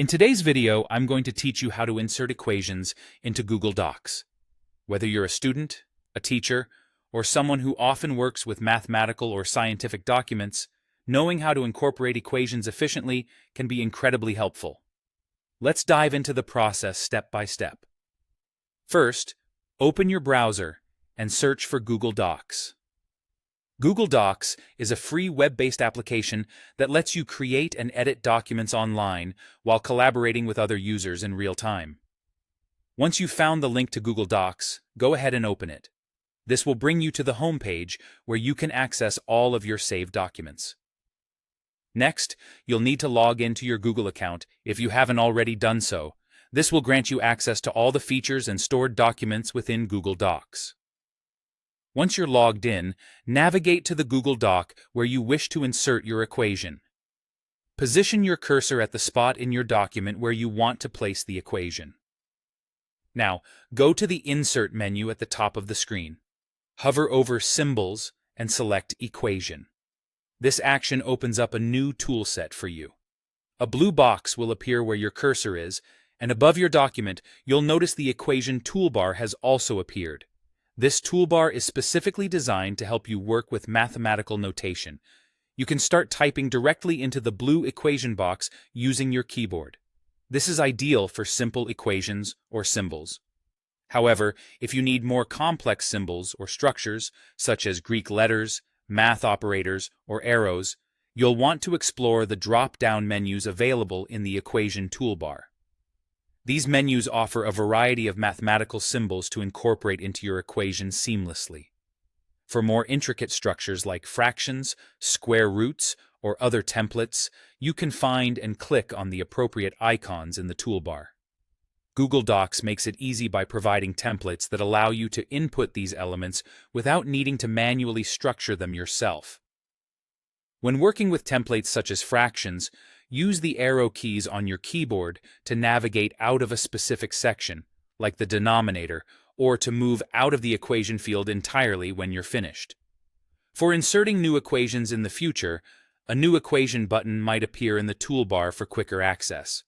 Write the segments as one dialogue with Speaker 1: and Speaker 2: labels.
Speaker 1: In today's video, I'm going to teach you how to insert equations into Google Docs. Whether you're a student, a teacher, or someone who often works with mathematical or scientific documents, knowing how to incorporate equations efficiently can be incredibly helpful. Let's dive into the process step by step. First, open your browser and search for Google Docs. Google Docs is a free web-based application that lets you create and edit documents online while collaborating with other users in real time. Once you've found the link to Google Docs, go ahead and open it. This will bring you to the home page where you can access all of your saved documents. Next, you'll need to log into your Google account if you haven't already done so. This will grant you access to all the features and stored documents within Google Docs. Once you're logged in, navigate to the Google Doc where you wish to insert your equation. Position your cursor at the spot in your document where you want to place the equation. Now, go to the Insert menu at the top of the screen. Hover over Symbols and select Equation. This action opens up a new toolset for you. A blue box will appear where your cursor is, and above your document, you'll notice the Equation toolbar has also appeared. This toolbar is specifically designed to help you work with mathematical notation. You can start typing directly into the blue equation box using your keyboard. This is ideal for simple equations or symbols. However, if you need more complex symbols or structures, such as Greek letters, math operators, or arrows, you'll want to explore the drop-down menus available in the equation toolbar. These menus offer a variety of mathematical symbols to incorporate into your equation seamlessly. For more intricate structures like fractions, square roots, or other templates, you can find and click on the appropriate icons in the toolbar. Google Docs makes it easy by providing templates that allow you to input these elements without needing to manually structure them yourself. When working with templates such as fractions, use the arrow keys on your keyboard to navigate out of a specific section, like the denominator, or to move out of the equation field entirely when you're finished. For inserting new equations in the future, a New Equation button might appear in the toolbar for quicker access.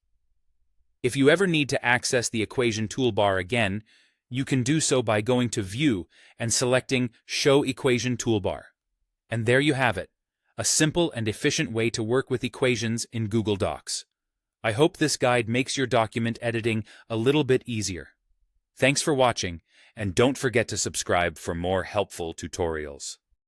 Speaker 1: If you ever need to access the equation toolbar again, you can do so by going to View and selecting Show Equation Toolbar. And there you have it. A simple and efficient way to work with equations in Google Docs. I hope this guide makes your document editing a little bit easier. Thanks for watching, and don't forget to subscribe for more helpful tutorials.